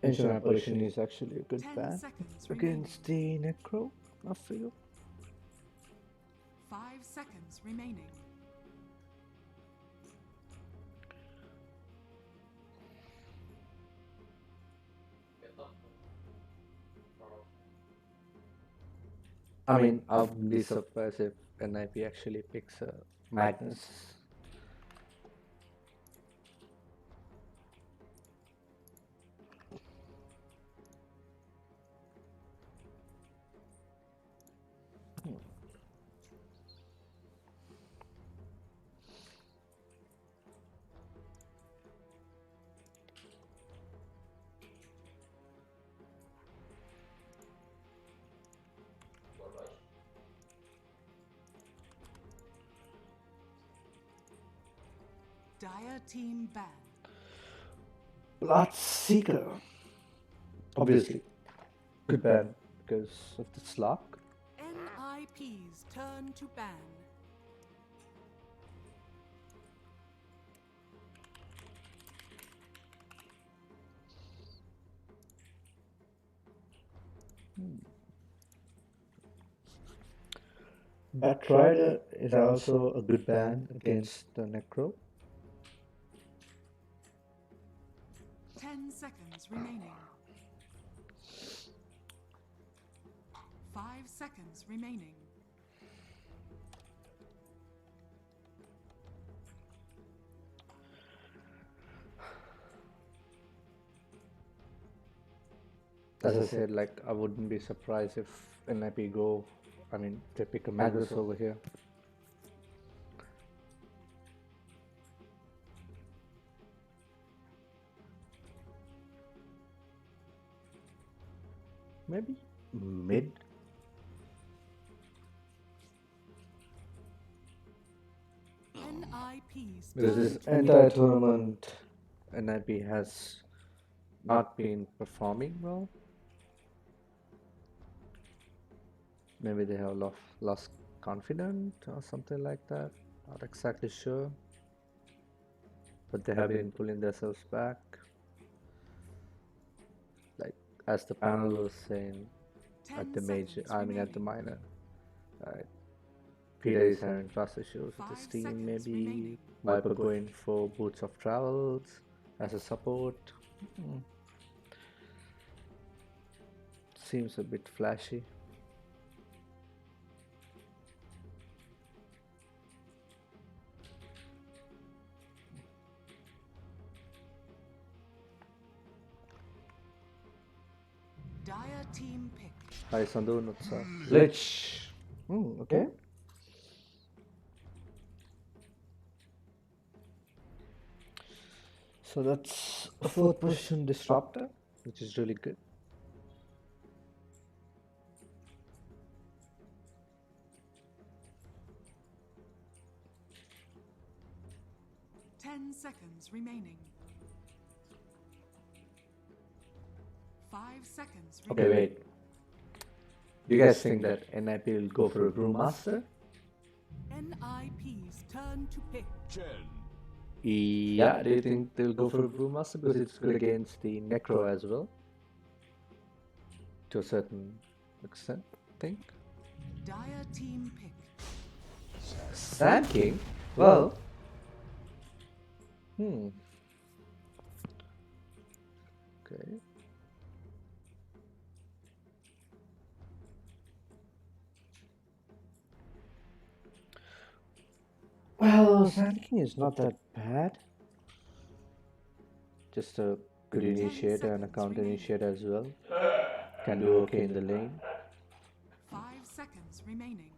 Ancient Apparition is actually a good 10 ban seconds remaining. against the Necro, I feel. 5 seconds remaining. I mean, I wouldn't be surprised if NIP actually picks a Magnus. Dire team ban. Bloodseeker. Obviously, good ban because of the slug. NIP's turn to ban. Batrider is also a good ban against the Necro. 10 seconds remaining. 5 seconds remaining. As I said, like I wouldn't be surprised if NIP go. I mean, they pick a Magnus over here. Maybe mid. NIP's Because turn this to ban. entire tournament, NIP has not been performing well. Maybe they have lost confidence or something like that. Not exactly sure. But they have been pulling themselves back. Like as the panel was saying 10 at the major, seconds I mean at the remaining. minor. Right. Peter is having trust issues with 5 his team. seconds Maybe remaining. Viper going for Boots of Travels as a support. Seems a bit flashy. Dire team pick. Hi Sandhu Nutsa. Lich. Okay. So that's a fourth position disruptor, which is really good. Ten seconds remaining. 5 seconds Okay, remaining. wait. Do you guys think that NIP will go for a Brewmaster? NIP's turn to pick. Yeah, do you think they'll go for a Brewmaster because it's good against the Necro as well? To a certain extent, I think. Dire team pick. Sand King? Well. Okay. Well, Sand King is not that bad. Just a good initiator and a counter initiator as well. Can do okay in the lane. 5 seconds remaining.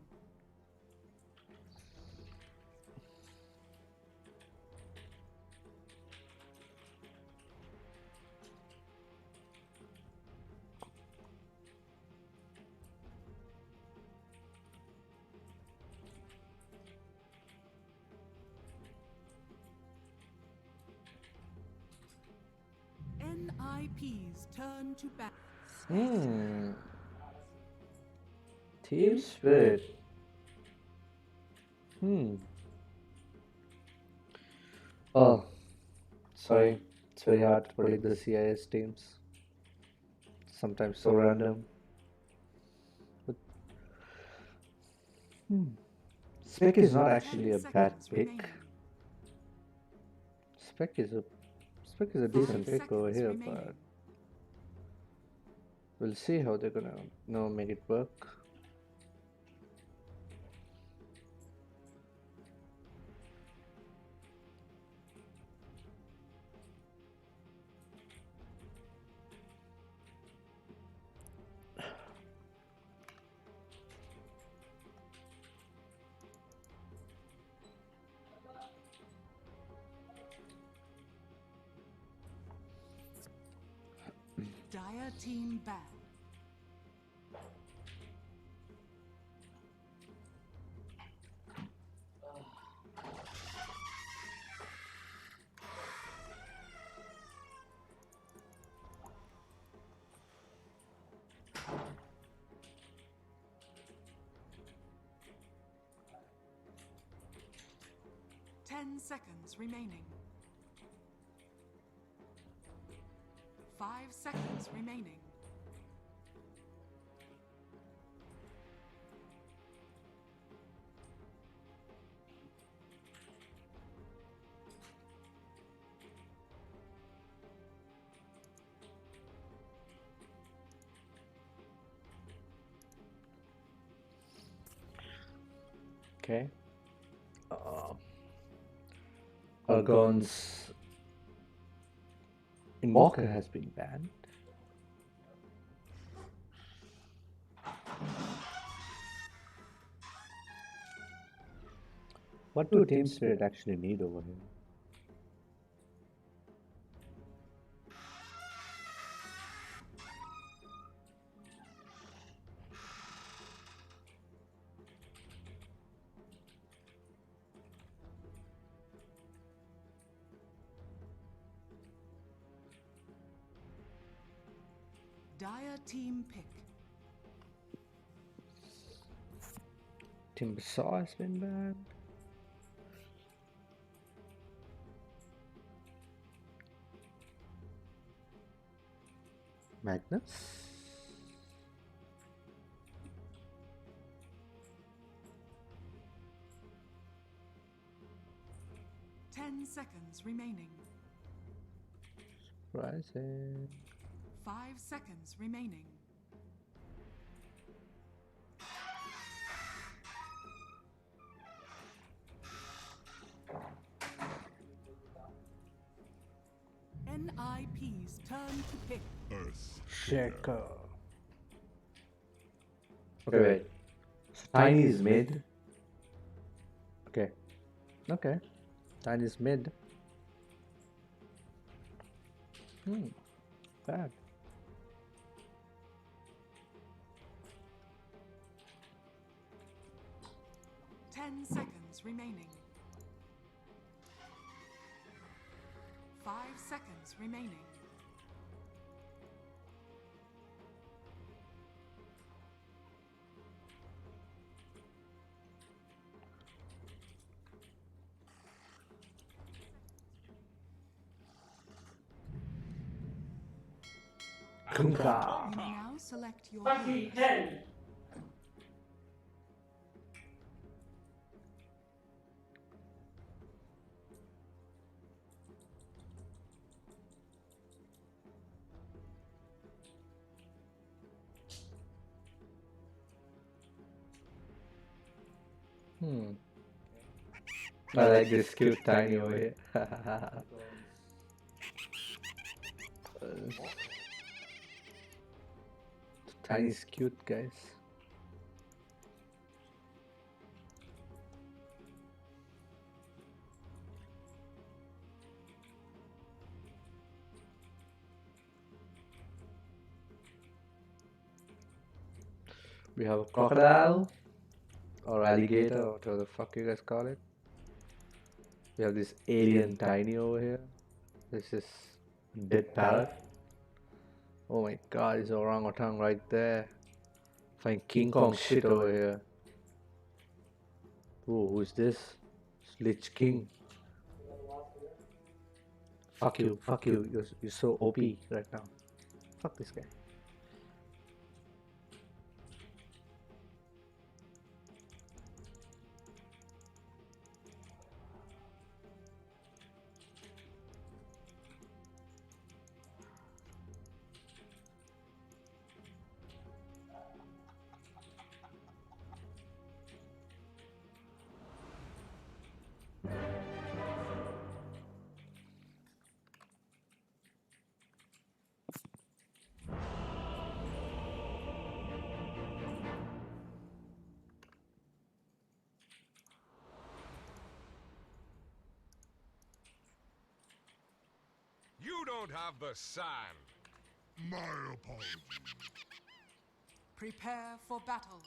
NIP's turn to bat. Team Spirit. Oh, sorry. It's very hard to predict the CIS teams. Sometimes so random. But Spec is not actually 10 a bad seconds pick. remaining. Spec is a Spec is a 5 decent pick over seconds here, remaining. but we'll see how they're gonna make it work. Dire team ban. Ten seconds remaining. 5 seconds remaining. Okay. Uh, Argon's Invoker has been banned. What do Team Spirit actually need over here? Dire team pick. Team Bazaar has been banned. Magnus? 10 seconds remaining. Rising. 5 seconds remaining. NIP's turn to pick. Shaker. Okay, wait. So Tiny is mid. Okay. Okay. Tiny is mid. Bad. Ten seconds remaining. 5 seconds remaining. Kunka. You may now select your heroes. I like this cute Tiny over here. Tiny's cute, guys. We have a crocodile or alligator, or whatever the fuck you guys call it. We have this alien Tiny over here. This is dead parrot. Oh my god, it's orangutan right there. Find King Kong shit over here. Ooh, who's this? It's Lich King. Fuck you, fuck you. You're so OP right now. Fuck this guy. You don't have the sand. My apologies. Prepare for battle.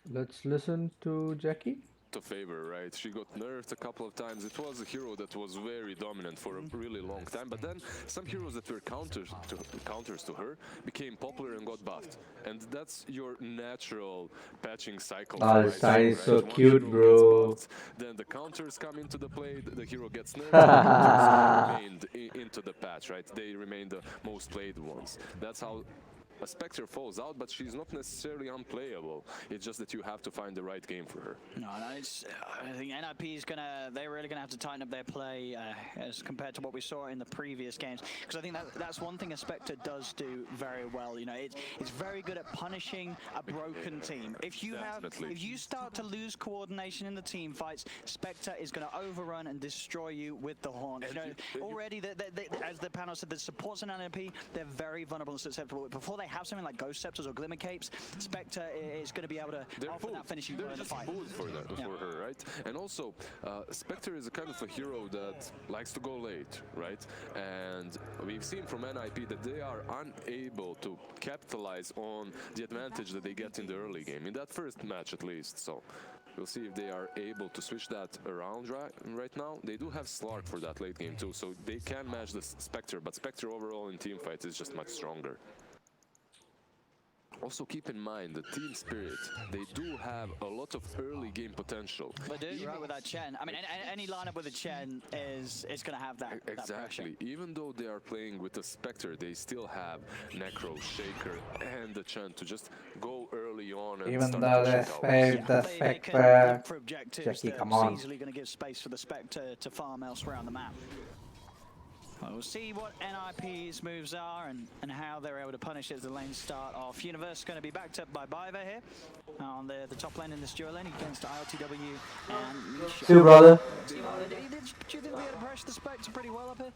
Let's listen to Jackie. To favor, right? She got nerfed a couple of times. It was a hero that was very dominant for a really long time, but then some heroes that were counters to her became popular and got buffed. And that's your natural patching cycle. Ah, this Tean is so One cute, hero bro. gets buffed, then the counters come into the play, the hero gets nerfed, the counters remained into the patch, right? They remain the most played ones. That's how a Spectre falls out, but she's not necessarily unplayable. It's just that you have to find the right game for her. No, it's. I think NIP is they're really gonna have to tighten up their play as compared to what we saw in the previous games. Because I think that's one thing a Spectre does do very well. You know, it's very good at punishing a broken team. If you start to lose coordination in the team fights, Spectre is gonna overrun and destroy you with the horn. You know, already as the panel said, the supports in NIP, they're very vulnerable and susceptible. Before they have something like Ghost Scepters or Glimmer Capes, Spectre is going to be able to offer that finishing blow in the fight. Food for her, right? And also, Spectre is a kind of a hero that likes to go late, right? And we've seen from NIP that they are unable to capitalize on the advantage that they get in the early game, in that first match at least. So we'll see if they are able to switch that around right now. They do have Slark for that late game too, so they can match the Spectre, but Spectre overall in team fights is just much stronger. Also keep in mind the team spirit, they do have a lot of early game potential. They do, right, with that Chen. I mean, any lineup with a Chen is going to have that Exactly. That Even though they are playing with a Spectre, they still have Necro, Shaker, and the Chen to just go early on and Even start though pushing they towers. failed the they can Spectre. look for objectives Jackie, that's come on. easily going to give space for the Spectre to farm elsewhere on the map. Well, we'll see what NIP's moves are and how they're able to punish as the lanes start off. Universe going to be backed up by Biva here on the top lane in this dual lane against ILTW and Misha. See you, brother. Do you think they'll be able to pressure the Spectre pretty well up here?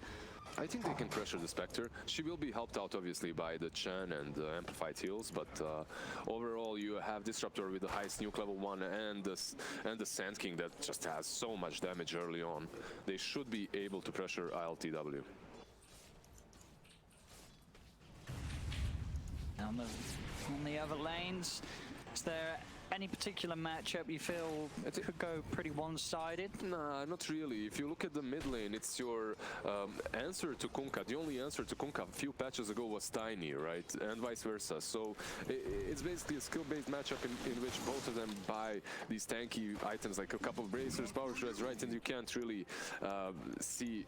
I think they can pressure the Spectre. She will be helped out obviously by the Chen and amplified heals, but overall you have Disruptor with the highest nuke level 1 and the Sand King that just has so much damage early on. They should be able to pressure ILTW. On the other lanes, is there any particular matchup you feel could go pretty one-sided? Nah, not really. If you look at the mid lane, it's your answer to Kunkka. The only answer to Kunkka a few patches ago was Tiny, right? And vice versa. So it's basically a skill-based matchup in which both of them buy these tanky items like a couple of bracers, power shreds, right? And you can't really see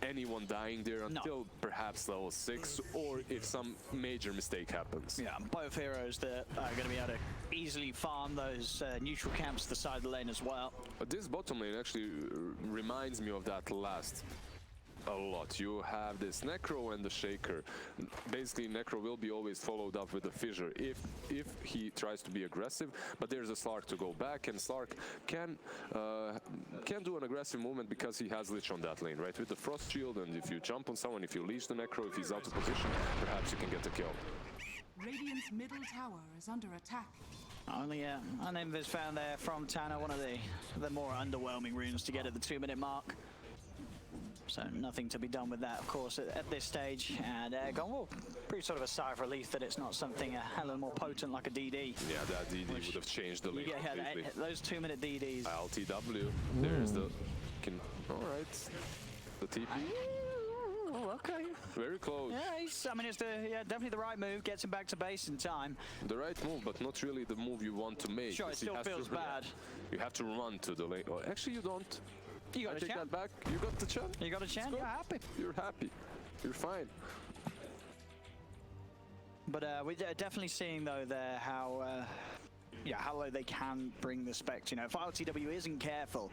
anyone dying there until perhaps level 6, or if some major mistake happens. Yeah, both heroes that are going to be able to easily farm those neutral camps to the side of the lane as well. But this bottom lane actually reminds me of that last a lot. You have this Necro and the Shaker. Basically, Necro will be always followed up with a Fissure if he tries to be aggressive, but there's a Slark to go back, and Slark can do an aggressive movement because he has Lich on that lane, right? With the Frost Shield, and if you jump on someone, if you leash the Necro, if he's out of position, perhaps you can get a kill. Radiant's middle tower is under attack. Only an invis found there from Tanner, one of the more underwhelming runes to get at the 2-minute mark. So nothing to be done with that, of course, at this stage. And gone, well, pretty sort of a sigh of relief that it's not something a little more potent like a DD. Yeah, that DD would have changed the lane completely. Those 2-minute DDs. LTW, there's the... Alright, the TP. Oh, okay. Very close. Yeah, I mean, it's definitely the right move. Gets him back to base in time. The right move, but not really the move you want to make. Sure, it still feels bad. You have to run to the lane. Oh, actually, you don't. You got I a take champ. that back. You got the champ. You got a chance. You're happy. You're happy. You're fine. But we're definitely seeing though there how how low they can bring the Spectre. You know, if RTW isn't careful,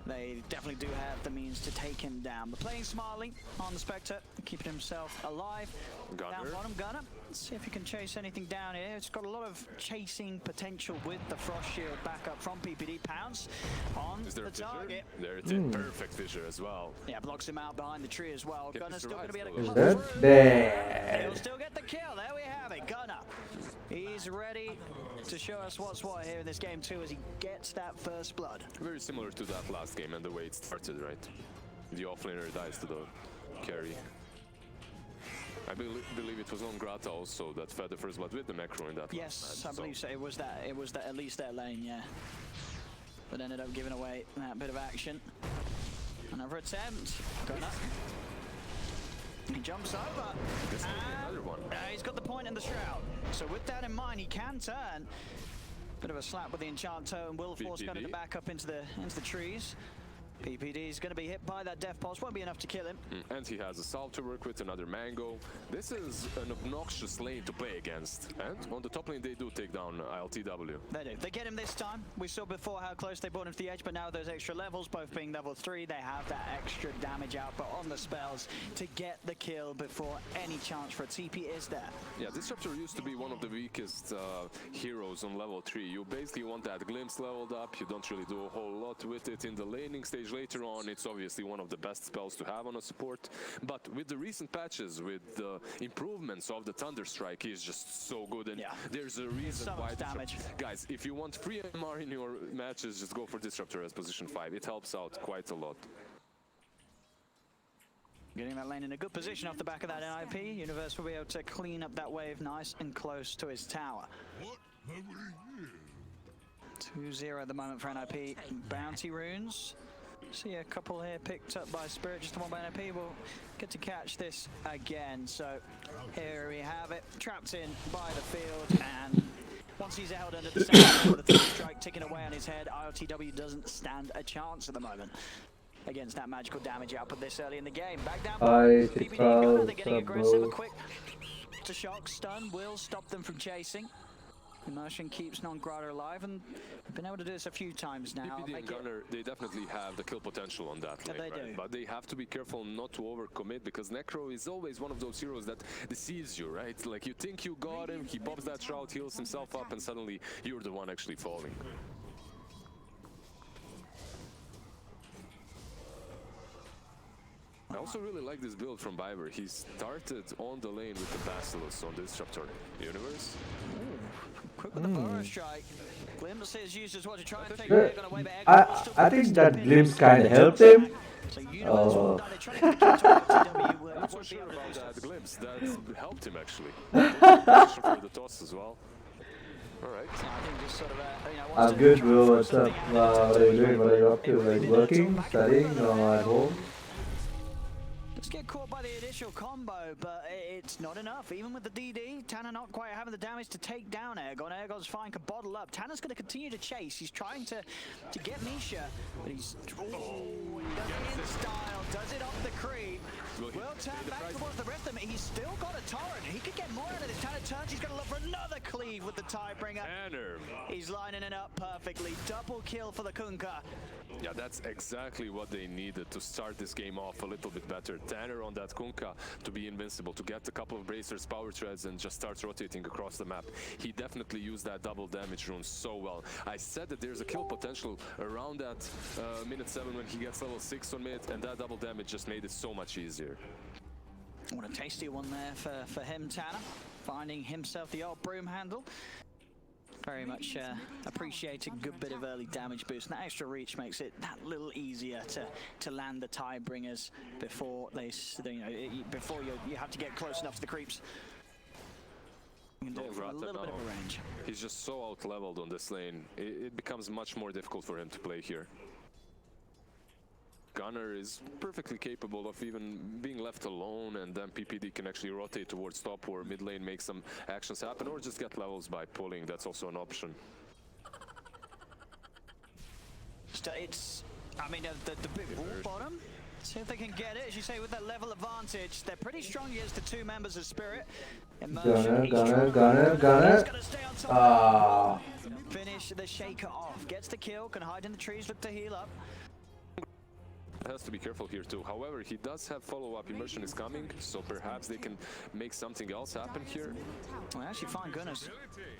they definitely do have the means to take him down. But playing smartly on the Spectre, keeping himself alive. Down Gunner. bottom, Gunner. Let's see if he can chase anything down here. It's got a lot of chasing potential with the Frost Shield back up from PPD. Pounce on Is there the a fissure? target. There it is. Perfect fissure as well. Yeah, blocks him out behind the tree as well. If Gunner's he still going to be able survives, to Is cut that through. dead? He'll still get the kill. There we have it. Gunner. He's ready to show us what's what here in this game too as he gets that first blood. Very similar to that last game and the way it started, right? The offlaner dies to the carry. I believe it was on Grata also that fed the first blood with the Necro in that Yes, last I match, believe so. It was that at least that lane, yeah. But ended up giving away that bit of action. Another attempt. Gunner. He jumps over. This might be another one. He's got the point in the shroud. So with that in mind, he can turn. Bit of a slap with the enchant toe, and will force Gunner to back up into the trees. PPD is going to be hit by that death pulse. Won't be enough to kill him. And he has a salve to work with, another mango. This is an obnoxious lane to play against. And on the top lane, they do take down ILTW. They do. They get him this time. We saw before how close they brought him to the edge, but now those extra levels, both being level 3, they have that extra damage output on the spells to get the kill before any chance for a TP is there. Yeah, Disruptor used to be one of the weakest heroes on level 3. You basically want that glimpse leveled up. You don't really do a whole lot with it in the laning stage. Later on, it's obviously one of the best spells to have on a support. But with the recent patches, with the improvements of the Thunderstrike, he's just so good. And there's a reason so why. much damage. Guys, if you want free MR in your matches, just go for Disruptor as position 5. It helps out quite a lot. Getting that lane in a good position off the back of that NIP. Universe will be able to clean up that wave nice and close to his tower. What have we here? 2-0 at the moment for NIP. Bounty runes. See a couple here picked up by Spirit, just the one by NIP. We'll get to catch this again. So here we have it, trapped in by the field, and once he's held under the sound with the strike ticking away on his head, ILTW doesn't stand a chance at the moment against that magical damage output this early in the game. Back down by PPD Gunner, they're getting aggressive. A quick to shock stun will stop them from chasing. Immersion keeps non-Grata alive, and we've been able to do this a few times now. PPD and Gunner, they definitely have the kill potential on that lane, they right? do. But they have to be careful not to overcommit, because Necro is always one of those heroes that deceives you, right? Like, you think you got him, he pops that shroud, heals himself up, and suddenly you're the one actually falling. I also really like this build from Biver. He started on the lane with the Basilisk on Disruptor. Universe? Quick with the burrow strike. Glimpse is used as well to try and take Good. Aegon away, but Aegon will still I be think used that to glimpse pin. kind of helped him. So Universe will die. They're trying to get the kill to RTW. I'm Won't not be sure able to about do so. that glimpse. That helped him actually. Position for the toss as well. Alright. I think just sort of, I'm good, bro. What's up? What are you doing? What are you up to? Like working, studying, or at home? Let's get caught by the initial combo, but it's not enough. Even with the DD, Tanner not quite having the damage to take down Aegon. Aegon's fine, can bottle up. Tanner's going to continue to chase. He's trying to get Misha, but he's... Oh, he does it in style, does it off the creep. Will turn back towards the rest of them. He's still got a torrent. He could get more out of this. Tanner turns, he's going to look for another cleave with the Tidebringer. Tanner. He's lining it up perfectly. Double kill for the Kunkka. Yeah, that's exactly what they needed to start this game off a little bit better. Tanner on that Kunkka to be invincible, to get a couple of bracers, power treads, and just start rotating across the map. He definitely used that double damage rune so well. I said that there's a kill potential around that minute 7 when he gets level 6 on mid, and that double damage just made it so much easier. What a tasty one there for him, Tanner. Finding himself the old broom handle. Very much appreciated. Good bit of early damage boost. And that extra reach makes it that little easier to land the Tidebringers before they, before you have to get close enough to the creeps. You can do it from a little bit of a range. He's just so out-leveled on this lane. It becomes much more difficult for him to play here. Gunner is perfectly capable of even being left alone, and then PPD can actually rotate towards top or mid lane, make some actions happen, or just get levels by pulling. That's also an option. It's I mean, the big wall bottom. See if they can get it. As you say, with that level advantage, they're pretty strong against the two members of Spirit. Gunner. Finish the Shaker off. Gets the kill, can hide in the trees, look to heal up. Has to be careful here too. However, he does have follow-up. Immersion is coming, so perhaps they can make something else happen here. Well, they actually find Gunner's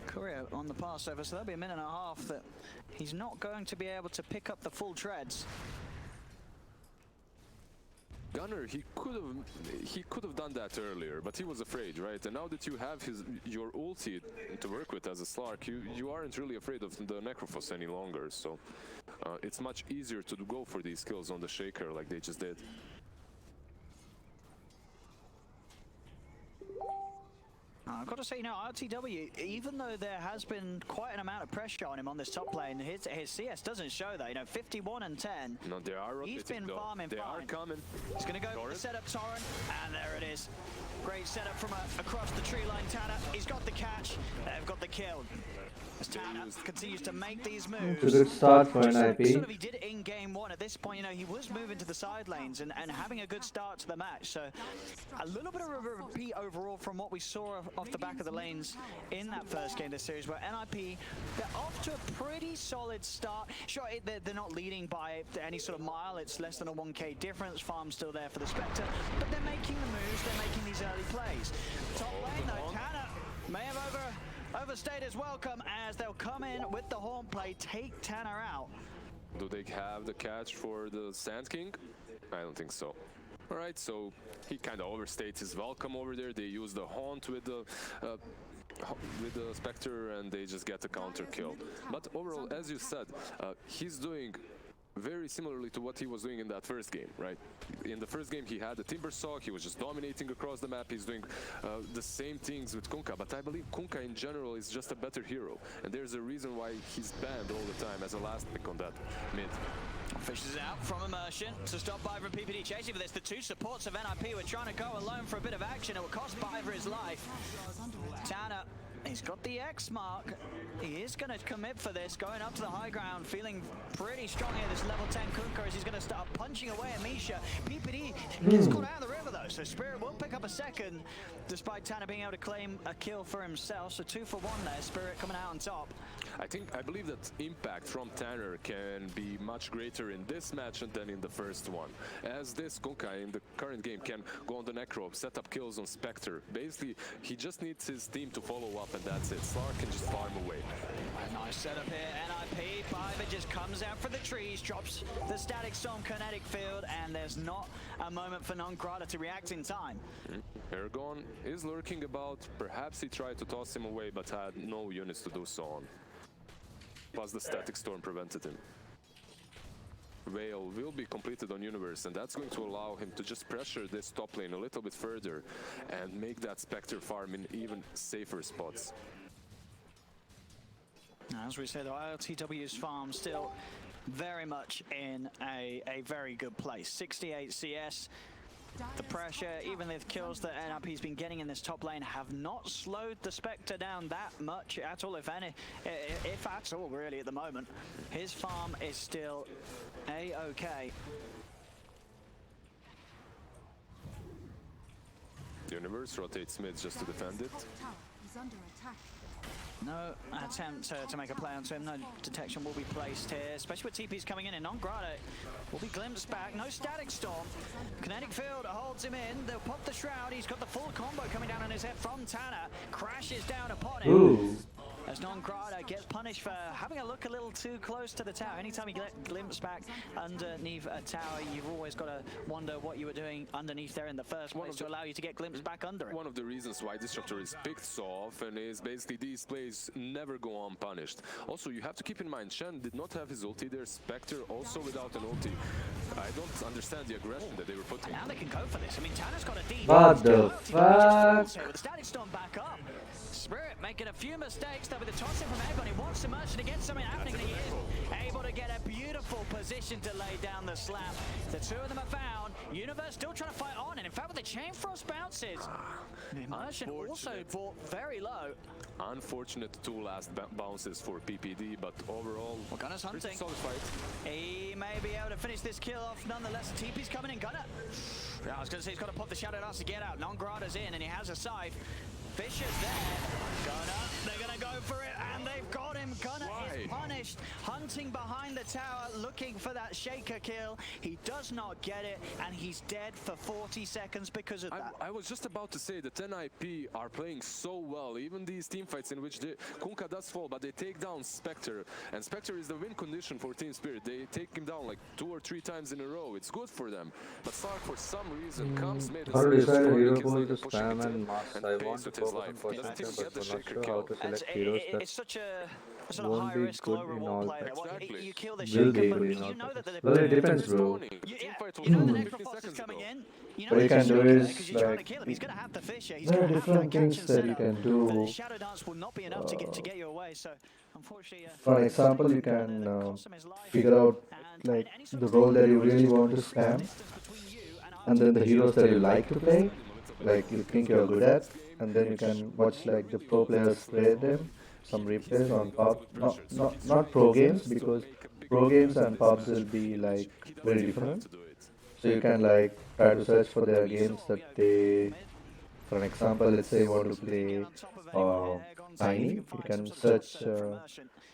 courier on the Passover, so that'll be a minute and a half that he's not going to be able to pick up the full treads. Gunner, he could have done that earlier, but he was afraid, right? And now that you have your ulti to work with as a Slark, you aren't really afraid of the Necrophos any longer. So it's much easier to go for these kills on the Shaker like they just did. I've got to say now, RTW, even though there has been quite an amount of pressure on him on this top lane, his CS doesn't show that. You know, 51 and 10. No, they are rotating. He's been farming They fine. are coming. He's going to go for the setup torrent, and there it is. Great setup from across the tree line. Tanner, he's got the catch. They've got the kill. As Tanner continues to make these moves. It's a good start for Just an like IP. sort of he did in game one. At this point, you know, he was moving to the side lanes and having a good start to the match. So a little bit of a repeat overall from what we saw off the back of the lanes in that first game of the series, where NIP, they're off to a pretty solid start. Sure, they're not leading by any sort of mile. It's less than a 1k difference. Farm's still there for the Spectre, but they're making the moves. They're making these early plays. Top lane though, Tanner may have overstayed his welcome as they'll come in with the horn play, take Tanner out. Do they have the catch for the Sand King? I don't think so. All right, so he kind of overstates his welcome over there. They use the haunt with the Spectre and they just get a counter kill. But overall, as you said, he's doing very similarly to what he was doing in that first game, right? In the first game, he had the Timber Saw, he was just dominating across the map. He's doing the same things with Kunkka, but I believe Kunkka in general is just a better hero, and there's a reason why he's banned all the time as a last pick on that mid. Fishes out from Immersion to stop Biver and PPD chasing for this. The two supports of NIP were trying to go alone for a bit of action. It will cost Biver his life. Tanner, he's got the X mark. He is going to commit for this, going up to the high ground, feeling pretty strong here. This level 10 Kunkka as he's going to start punching away at Misha. PPD gets caught out of the river though, so Spirit will pick up a second, despite Tanner being able to claim a kill for himself. So 2 for 1 there, Spirit coming out on top. I believe that impact from Tanner can be much greater in this match than in the first one, as this Kunkka in the current game can go on the Necro, set up kills on Spectre. Basically, he just needs his team to follow up and that's it. Slark can just farm away. A nice setup here, NIP. Biver just comes out for the trees, drops the Static Storm kinetic field, and there's not a moment for Non-Grata to react in time. Aragon is lurking about. Perhaps he tried to toss him away, but had no units to do so on. Plus the Static Storm prevented him. Veil will be completed on Universe, and that's going to allow him to just pressure this top lane a little bit further and make that Spectre farm in even safer spots. As we said, the ILTW's farm still very much in a very good place. 68 CS. The pressure, even the kills that NRP's been getting in this top lane, have not slowed the Spectre down that much at all, if any, if at all, really, at the moment. His farm is still A-okay. Universe rotates mid just to defend it. Is under attack. No attempt to make a play onto him. No detection will be placed here, especially with TP's coming in. And Non-Grata will be glimpsed back. No Static Storm. Kinetic Field holds him in. They'll pop the Shroud. He's got the full combo coming down on his head from Tanner. Crashes down upon him. Ooh. As Non-Grata gets punished for having a look a little too close to the tower. Anytime you get glimpsed back underneath a tower, you've always got to wonder what you were doing underneath there in the first place to allow you to get glimpsed back under it. One of the reasons why Disruptor is picked so often is basically these plays never go unpunished. Also, you have to keep in mind, Shen did not have his ulti there, Spectre also without an ulti. I don't understand the aggression that they were putting. Now they can go for this. I mean, Tanner's got a deep. What the fuck? With the Static Storm back up. Spirit making a few mistakes there with the top nothing from anybody. Wants immersion to get something happening, and he is able to get a beautiful position to lay down the slam. The two of them are found. Universe still trying to fight on, and in fact with the chain frost bounces, the immersion also brought very low. Unfortunate two last bounces for PPD, but overall, Gunner's hunting. solid fight. He may be able to finish this kill off nonetheless. TP's coming in. Gunner. Yeah, I was going to say he's got to pop the Shadow Dance to get out. Non-Grada's in, and he has a scythe. Fisher's there. Gunner, they're going to go for it, and they've got him. Gunner is punished, hunting behind the tower, looking for that shaker kill. He does not get it, and he's dead for 40 seconds because of that. I was just about to say that NIP are playing so well. Even these team fights in which Kunkka does fall, but they take down Spectre, and Spectre is the win condition for Team Spirit. They take him down like 2 or 3 times in a row. It's good for them. But Sark, for some reason, comes made How to decide a hero pool to pushing spam it and in mass? and I pays want to with his focus life. on He doesn't Poison, even get but the I'm not shaker sure kill. how to select heroes that It's such a sort of won't be high-risk, good low-reward in all player. Exactly. You kill the will shaker, be but good in you all know that purposes. the Well, it depends, bro. you know the Necrophos is coming in. You know What you can do is, because you're trying to like, kill him. He's going to have the Fisher. He's there are going to have different that catch things and that you setup. can But do. the Shadow Dance will not be enough to get you away. So, unfortunately, For example, you can figure out like the role that you really want to spam, and then the heroes that you like to play, like you think you're good at, and then you can watch like the pro players play them, some replays on pub, not pro games, because pro games and pubs will be like very different. So you can like try to search for their games that they, for an example, let's say you want to play Tiny, you can search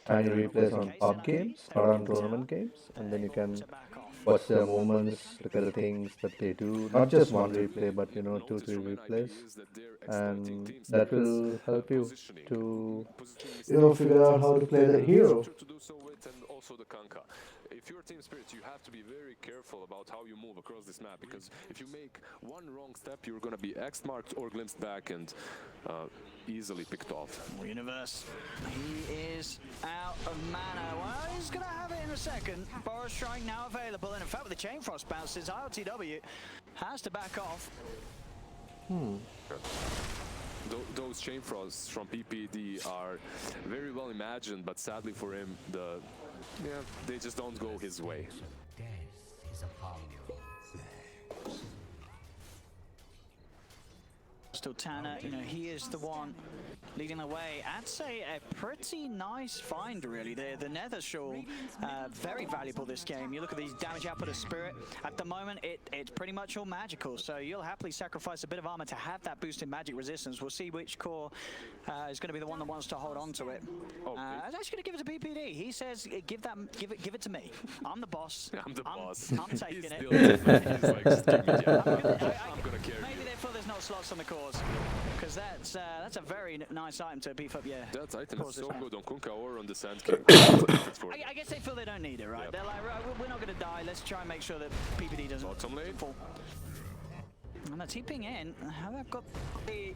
Tiny replays on pub games or on tournament games, and then you can watch their movements, look at the things that they do, not just one replay, but you know, 2, 3 replays, and that will help you to, you know, figure out how to play the hero. To do so with, and also the Kunkka. If you're Team Spirit, you have to be very careful about how you move across this map, because if you make one wrong step, you're gonna be X-marked or glimpsed back and easily picked off. Universe, he is out of mana. Well, he's going to have it in a second. Boros Strike now available, and in fact with the Chain Frost bounces, ILTW has to back off. Those chain frosts from PPD are very well imagined, but sadly for him, they just don't go his way. Death is upon you. Still Tanner, you know, he is the one leading the way. I'd say a pretty nice find, really. The Nether Shawl, very valuable this game. You look at these damage output of Spirit. At the moment, it's pretty much all magical, so you'll happily sacrifice a bit of armor to have that boost in magic resistance. We'll see which core is going to be the one that wants to hold on to it. I was actually going to give it to PPD. He says, give it to me. I'm the boss. I'm the boss. I'm taking it. He's like, just give me the I'm gonna carry Maybe you. they feel there's no slots on the cores, because that's a very nice item to beef up. Yeah, That item cores is so this good map. on Kunkka or on the Sand King. I guess they feel they don't need it, right? Yep. They're like, right, we're not going to die. Let's try and make sure that PPD doesn't Bottom lane. fall. And they're TPing in. They've got the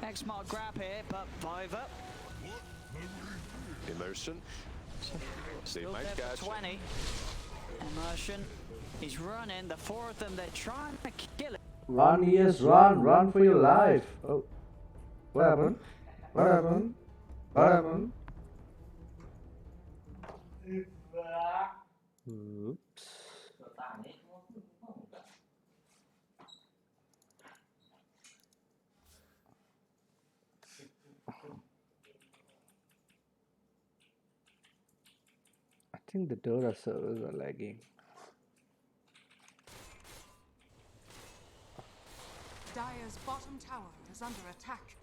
X-Mark grab here, but 5 up. Immersion. They Still might there catch for 20. Immersion. He's running. The 4 of them, they're trying to kill it. Run, yes, run for your life. Oh, what happened? What happened? What happened? Oops. I think the Dota servers are lagging. Dire's bottom tower is under attack.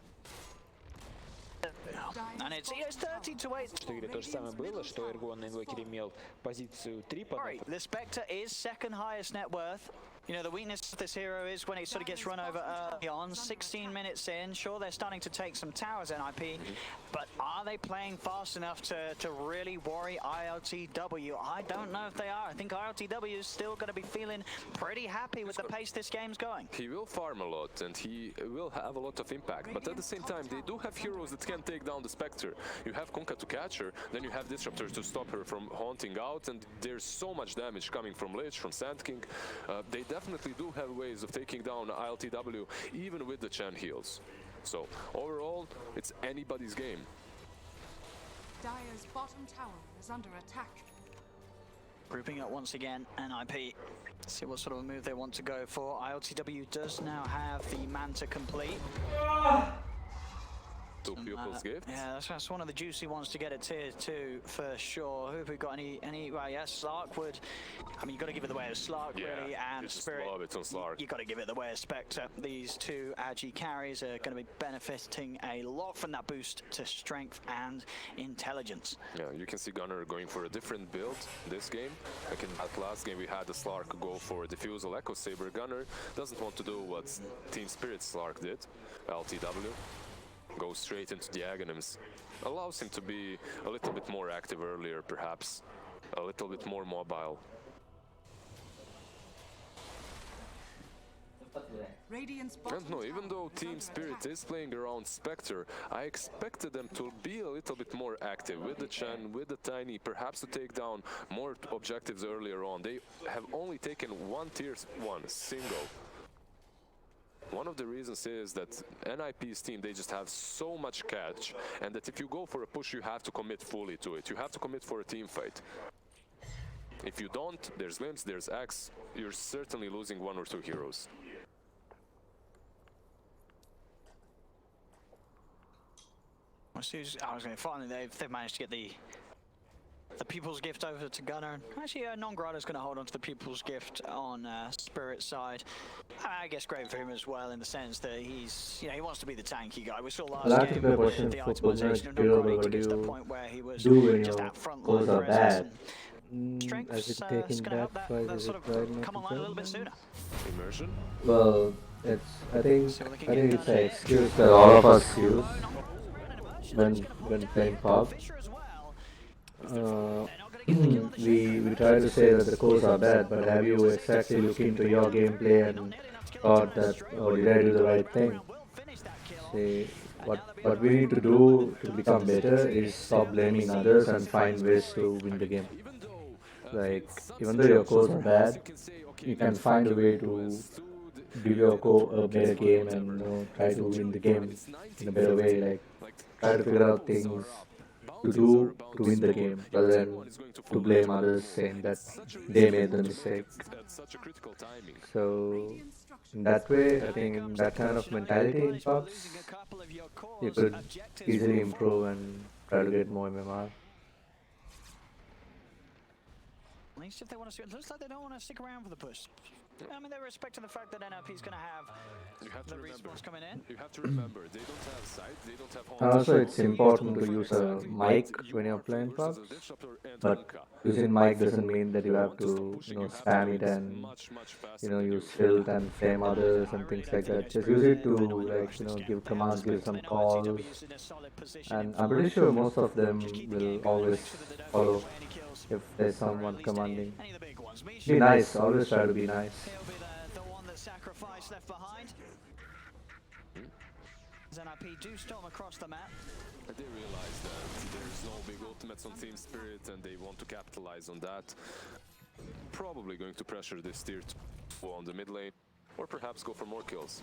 And it's 30 to 8. 4 то же самое было, что Эргон на инвокере имел позицию 3 под Sorry, the Spectre is second highest net worth. You know, the weakness of this hero is when it sort of gets run over early on. 16 minutes in, sure, they're starting to take some towers, NIP, but are they playing fast enough to really worry ILTW? I don't know if they are. I think ILTW is still going to be feeling pretty happy with the pace this game's going. He will farm a lot and he will have a lot of impact, but at the same time they do have heroes that can take down the Spectre. You have Kunkka to catch her, then you have Disruptors to stop her from haunting out, and there's so much damage coming from Lich, from Sand King. They definitely do have ways of taking down ILTW even with the Chen heals. So overall, it's anybody's game. Dire's bottom tower is under attack. Grouping up once again, NIP. See what sort of a move they want to go for. ILTW does now have the Manta complete. Two pupils gift. Yeah, that's one of the juicy ones to get at tier 2 for sure. Who have we got? Any right, yeah, Slark would. I mean, you got to give it the way of Slark, really, and you just Spirit. love it on Slark. You got to give it the way of Spectre. These two Agi carries are going to be benefiting a lot from that boost to strength and intelligence. Yeah, you can see Gunner going for a different build this game. Like in that last game, we had the Slark go for Diffusal Echo Saber. Gunner doesn't want to do what Team Spirit Slark did, LTW. Go straight into the Aghanims. Allows him to be a little bit more active earlier, perhaps. A little bit more mobile. Radiant's And bottom no, even tower though is Team under Spirit attack. is playing around Spectre, I expected them to be a little bit more active with the Chen, with the Tiny, perhaps to take down more objectives earlier on. They have only taken one tier 1 single. One of the reasons is that NIP's team, they just have so much catch, and that if you go for a push, you have to commit fully to it. You have to commit for a team fight. If you don't, there's Glimpse, there's Axe, you're certainly losing 1 or 2 heroes. I was going to finally they've managed to get the People's Gift over to Gunner. Actually, Non-Grada's going to hold on to the People's Gift on Spirit side. I guess great for him as well in the sense that he's, he wants to be the tanky guy. We saw last game the itemization of Non-Grada to get to the point where he was just that front line presence. Strength's going to help that sort of come online a little bit sooner. Immersion? Well, I think it's an excuse that all of us use when playing pub. We try to say that the cores are bad, but have you exactly looked into your gameplay and thought that, oh, did I do the right thing? See, what we need to do to become better is stop blaming others and find ways to win the game. Like, even though your cores are bad, you can find a way to give your core a better game and try to win the game in a better way. Like, try to figure out things to do to win the game rather than to blame others saying that they made the mistake. So in that way, I think in that kind of mentality in pubs, you could easily improve and try to get more MMR. At least if they want to, it looks like they don't want to stick around for the push. I mean, they're respecting the fact that NLP is going to have the response coming in. You have to remember, they don't have sight, they don't have And also, it's important to use a mic when you're playing pubs, but using mic doesn't mean that you have to, spam it and, use filth and flame others and things like that. Just use it to, like, give commands, give some calls, and I'm pretty sure most of them will always follow if there's someone commanding. Be nice, always try to be nice. He'll be the one that sacrificed left behind. NIP do storm across the map. They realize that there's no big ultimates on Team Spirit and they want to capitalize on that. Probably going to pressure this tier 2 on the mid lane, or perhaps go for more kills.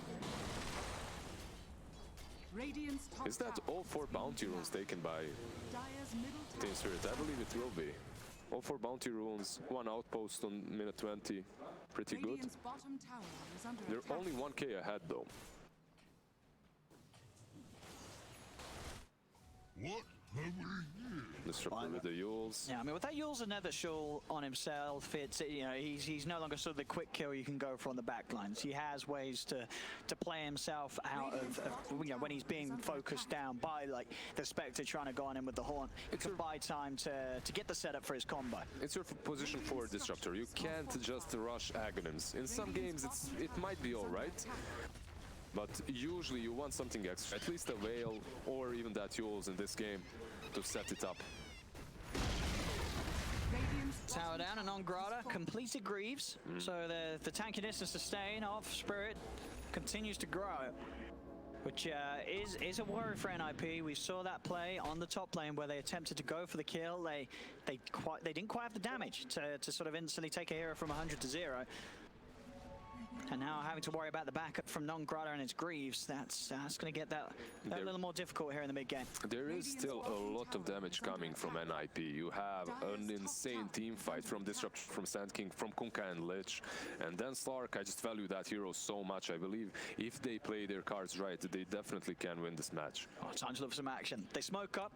Radiant's top Is that tower all 4 bounty runes taken by Dire's middle Team tower Spirit? I believe it will be. All 4 bounty runes, 1 outpost on minute 20. Pretty good. Radiant's bottom tower is under They're attack. only 1k ahead though. What have we here? Disruptor with the Yules. Yeah, I mean, with that Yule's a nether shawl on himself, it's he's no longer sort of the quick kill you can go for on the back lines. He has ways to play himself out of when he's being focused down by like the Spectre trying to go on him with the Haunt. It could buy time to get the setup for his combo. It's your position for Disruptor. You can't just rush Aghanims. In some games it might be alright, but usually you want something extra. At least a Veil or even that Yules in this game to set it up. Radiant's Tower down and on Grada, completed Greaves. So the tankiness and sustain of Spirit continues to grow, which is a worry for NIP. We saw that play on the top lane where they attempted to go for the kill. They didn't quite have the damage to sort of instantly take a hero from 100 to 0. And now having to worry about the backup from Non-Grata and his Greaves, that's going to get that a little more difficult here in the mid-game. There is still a lot of damage coming from NIP. You have an insane team fight from Disrupt, from Sand King, from Kunkka and Lich. And then Slark, I just value that hero so much. I believe if they play their cards right, they definitely can win this match. Oh, time to look for some action. They smoke up.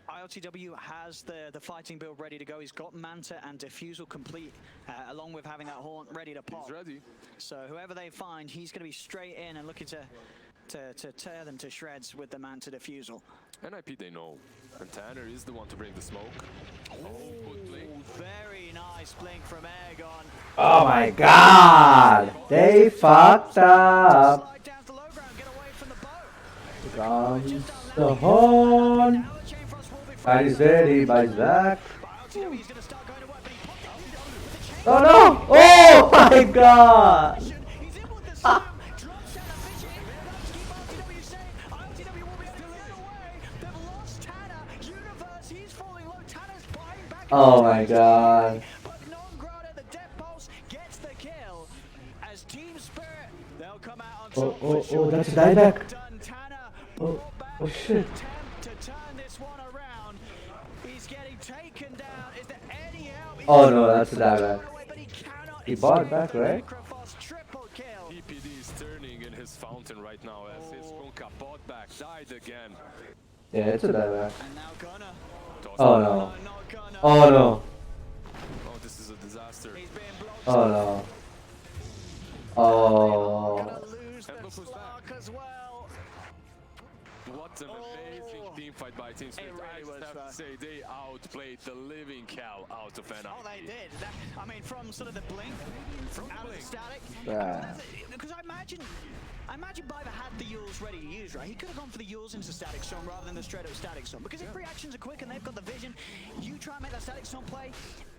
ILTW has the fighting build ready to go. He's got Manta and Diffusal complete, along with having that Haunt ready to pop. He's ready. So whoever they find, he's going to be straight in and looking to tear them to shreds with the Manta Diffusal. NIP they know. And Tanner is the one to break the smoke. Oh, good blink. Very nice blink from Aegon. Oh my god! They fucked up! Slide down to the low ground, get away from the boat. Comes the horn! And he's ready, buys back. Oh no! Oh my god! Oh my god. But Non-Grata, the Death Pulse, gets the kill. As Team Spirit, they'll come out on top. Oh, that's a dieback. Oh shit. Attempt to turn this one around. He's getting taken down. Is there any help? Oh no, that's a dieback. But he cannot He bought it escape back, the right? Necrophos triple kill. EPD is turning in his fountain right now as his Kunkka bought back, died again. Yeah, it's a dieback. And now Gunner. Oh no. Not Gunner. Oh no. Oh, this is a disaster. He's being blocked. Oh no. Oh. Gonna lose the And look who's Slark back. as well. What an amazing team fight by Team Spirit. really I just was have fun. to say, they outplayed the living cow out of NIP. Oh, they did. I mean, from sort of the blink, out of the static. Yeah. Because I imagine Biver had the Yules ready to use, right? He could have gone for the Yules into Static Storm rather than the straight up Static Storm. Because if reactions are quick and they've got the vision, you try and make that Static Storm play.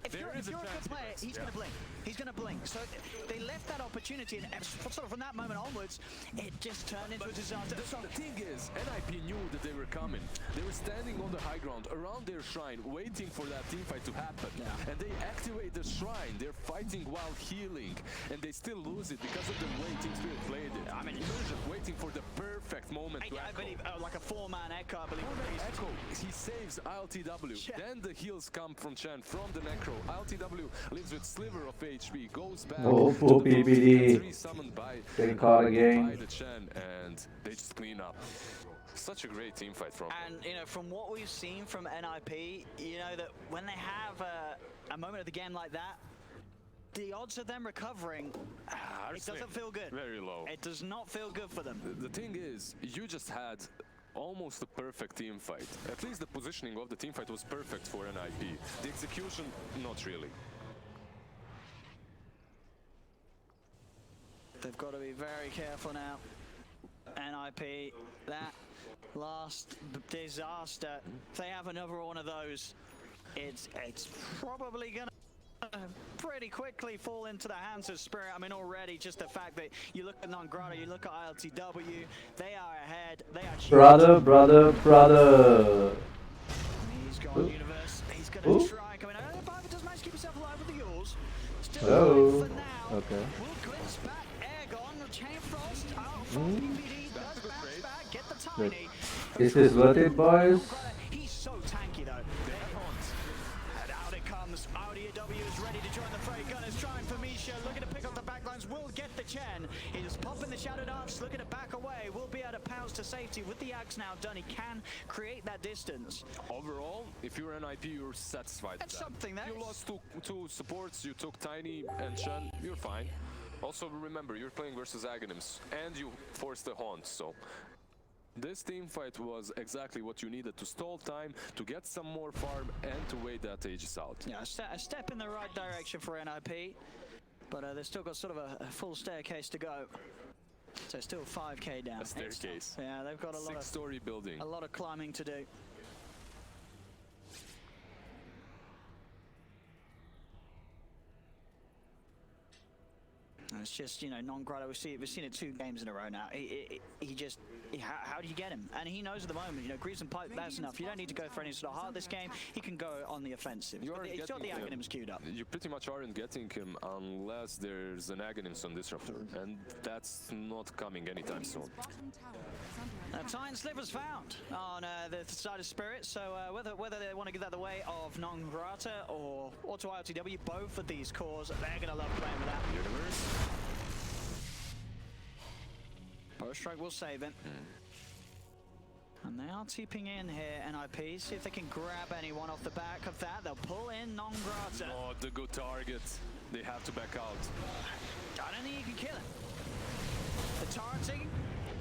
If you're a good player, he's going to blink. He's going to blink. So they left that opportunity, and sort of from that moment onwards, it just turned into a disaster. The thing is, NIP knew that they were coming. They were standing on the high ground around their shrine, waiting for that team fight to happen. And they activate the shrine. They're fighting while healing, and they still lose it because of the way Team Spirit played it. I mean, he was just waiting for the perfect moment to I echo. believe, like a four-man Echo, I believe. Echo, he saves ILTW. Yeah. Then the heals come from Chen from the Necro. ILTW lives with sliver of HP, goes back. Oh, to full the boat, PPD. gets resummoned by Getting caught by again. the Chen, and they just clean up. Such a great team fight from them. And, you know, from what we've seen from NIP, you know, that when they have a moment of the game like that, the odds of them recovering, it doesn't feel good. Very low. It does not feel good for them. The thing is, you just had almost a perfect team fight. At least the positioning of the team fight was perfect for NIP. The execution, not really. They've got to be very careful now. NIP, that last disaster, if they have another one of those, it's probably gonna pretty quickly fall into the hands of Spirit. I mean, already just the fact that you look at Non-Grata, you look at ILTW, they are ahead, they are Brother. He's gone Universe, he's gonna try coming out. Biver does manage to keep himself alive with the Yules. Still Hello. alive for now. Okay. Will glitch back Airgon, Chain Frost out from PPD, does bounce back, get the tiny. Is this worth it, boys? He's so tanky though. And out it comes. ILTW is ready to join the fray. Gunner's trying for Misha, looking to pick up the backlines. Will get the Chen. He's popping the Shadow Dance, looking to back away. Will be able to pounce to safety with the axe now done. He can create that distance. Overall, if you're NIP, you're satisfied That's with that. something there. You lost two supports, you took Tiny and Chen, you're fine. Also remember, you're playing versus Aghanims, and you forced the Haunt, so... This team fight was exactly what you needed to stall time, to get some more farm, and to wait that Aegis out. Yeah, a step in the right direction for NIP, but they've still got sort of a full staircase to go. So still 5k down. A staircase. Yeah, they've got a lot of Six-story building. climbing to do. It's just, you know, non-Grotto, we've seen it 2 games in a row now. How do you get him? And he knows at the moment, you know, Greaves and Pipe, that's enough. You don't need to go for any sort of heart this game. He can go on the offensive. He's got the Aghanims queued up. You pretty much aren't getting him unless there's an Aghanims on Disruptor, and that's not coming anytime soon. Tean Sliver's found on the side of Spirit, so whether they want to get that the way of non-Grata or Auto ILTW, both of these cores, they're going to love playing with that. Universe. Power Strike will save it. And they are TPing in here, NIP. See if they can grab anyone off the back of that. They'll pull in non-Grata. Not a good target. They have to back out. I don't think you can kill him. The targeting,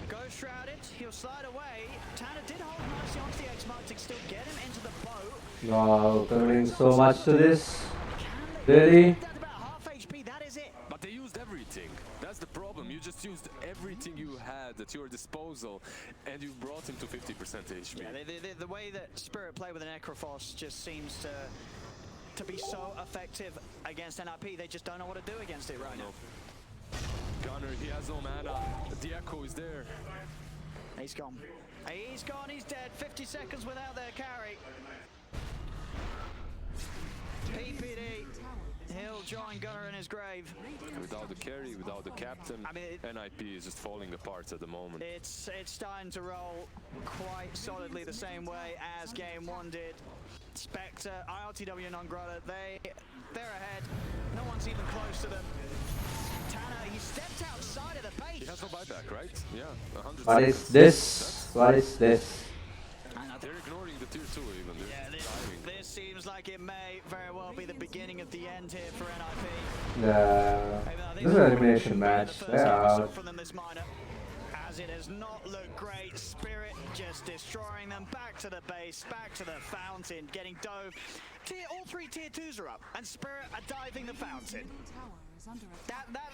Ghost Shrouded, he'll slide away. Tanner did hold nicely onto the X-Mark to still get him into the boat. Wow, coming so much to this. Really? That's about half HP, that is it. But they used everything. That's the problem. You just used everything you had at your disposal, and you brought him to 50% HP. Yeah, the way that Spirit play with an Necrophos just seems to be so effective against NIP. They just don't know what to do against it right now. Gunner, he has no mana. The Echo is there. He's gone. He's gone, he's dead. 50 seconds without their carry. PPD. He'll join Gunner in his grave. Without the carry, without the captain, I mean, NIP is just falling apart at the moment. It's starting to roll quite solidly the same way as Game 1 did. Spectre, ILTW and non-Grotto, they're ahead. No one's even close to them. Tanner, he stepped outside of the base. He has no buyback, right? Yeah, 100. What is this? What is this? They're ignoring the tier 2 even. This seems like it may very well be the beginning of the end here for NIP. This is an elimination match. They're out. From them this minor, as it has not looked great. Spirit just destroying them. Back to the base, back to the fountain, getting dove. All 3 tier 2s are up, and Spirit are diving the fountain.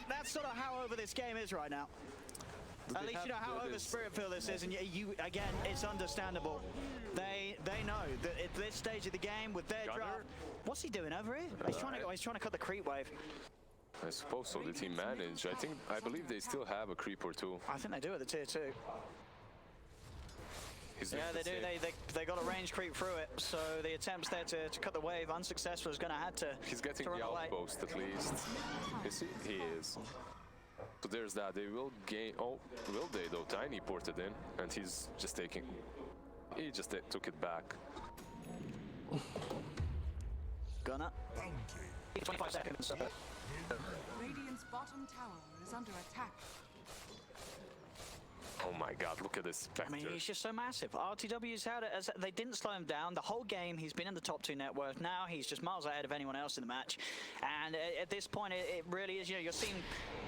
That's sort of how over this game is right now. At least you know how over Spirit feel this is, and you again, it's understandable. They know that at this stage of the game with their draft, what's he doing over here? He's trying to cut the creep wave. I suppose so. Did he manage? I believe they still have a creep or 2. I think they do at the tier 2. Yeah, they do. They got a range creep through it, so the attempts there to cut the wave unsuccessful is going to have to. He's getting the outpost at least. Is he? He is. So there's that. They will gain. Oh, will they though? Tiny ported in, and he's just taking. He just took it back. Gunner. 25 seconds. Radiant's bottom tower is under attack. Oh my god, look at this Spectre. I mean, he's just so massive. RTW's had it as they didn't slow him down. The whole game, he's been in the top 2 net worth. Now he's just miles ahead of anyone else in the match. And at this point, it really is, you know, you're seeing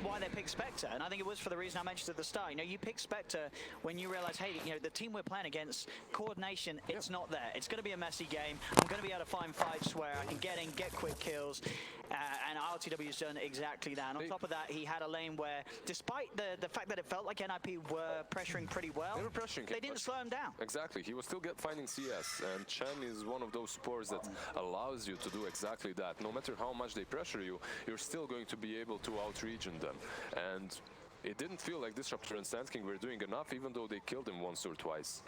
why they picked Spectre. And I think it was for the reason I mentioned at the start. You know, you pick Spectre when you realize, hey, you know, the team we're playing against, coordination, it's not there. It's going to be a messy game. I'm going to be able to find fights where I can get in, get quick kills. And RTW's done exactly that. And on top of that, he had a lane where, despite the fact that it felt like NIP were pressuring pretty well, they were pressuring they didn't slow him down. Exactly. He was still finding CS, and Chen is one of those supports that allows you to do exactly that. No matter how much they pressure you, you're still going to be able to out-region them. And it didn't feel like Disruptor and Sand King were doing enough, even though they killed him once or twice.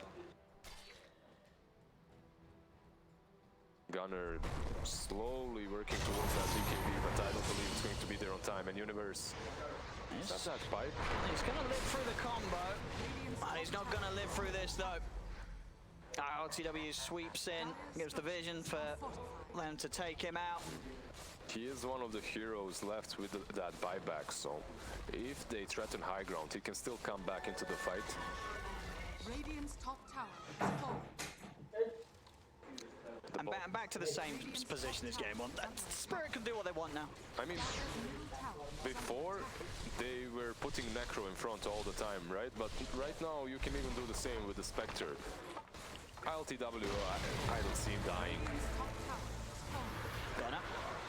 Gunner slowly working towards that BKB, but I don't believe it's going to be there on time. And Universe, that's that pipe. He's going to live through the combo, and he's not going to live through this though. RTW sweeps in, gives the vision for them to take him out. He is one of the heroes left with that buyback, so if they threaten high ground, he can still come back into the fight. Radiant's top tower is falling. And back to the same position this game on. Spirit can do what they want now. I mean, before they were putting Necro in front all the time, right? But right now you can even do the same with the Spectre. ILTW, I don't see him dying. Gunner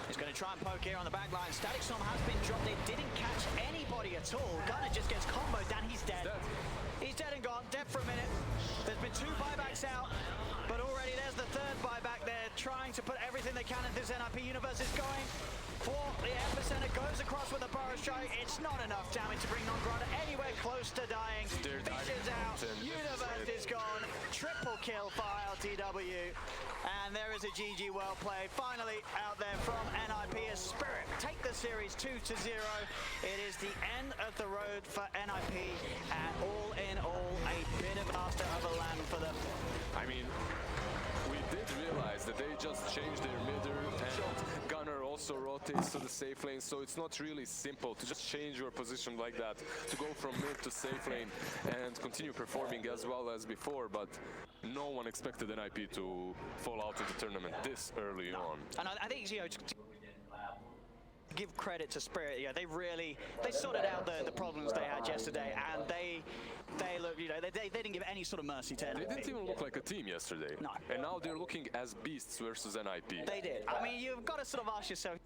is going to try and poke here on the back line. Static Storm has been dropped. It didn't catch anybody at all. Gunner just gets comboed and he's dead. He's dead and gone. Dead for a minute. There's been 2 buybacks out, but already there's the 3rd buyback. They're trying to put everything they can into this NIP universe. Is going for the epicenter, goes across with a burrow strike. It's not enough damage to bring Non-Grata anywhere close to dying. Vision's out, Universe is gone. Triple kill for ILTW. And there is a GG well played. Finally out there from NIP as Spirit take the series 2-0. It is the end of the road for NIP, and all in all, a bit of master of a land for them. I mean, we did realize that they just changed their midder, and Gunner also rotates to the safe lane, so it's not really simple to just change your position like that, to go from mid to safe lane and continue performing as well as before, but no one expected NIP to fall out of the tournament this early on. And I think, you know, to give credit to Spirit, yeah, they sorted out the problems they had yesterday, and they look, you know, they didn't give any sort of mercy to NIP. They didn't even look like a team yesterday. No. And now they're looking as beasts versus NIP. They did. I mean, you've got to sort of ask yourself,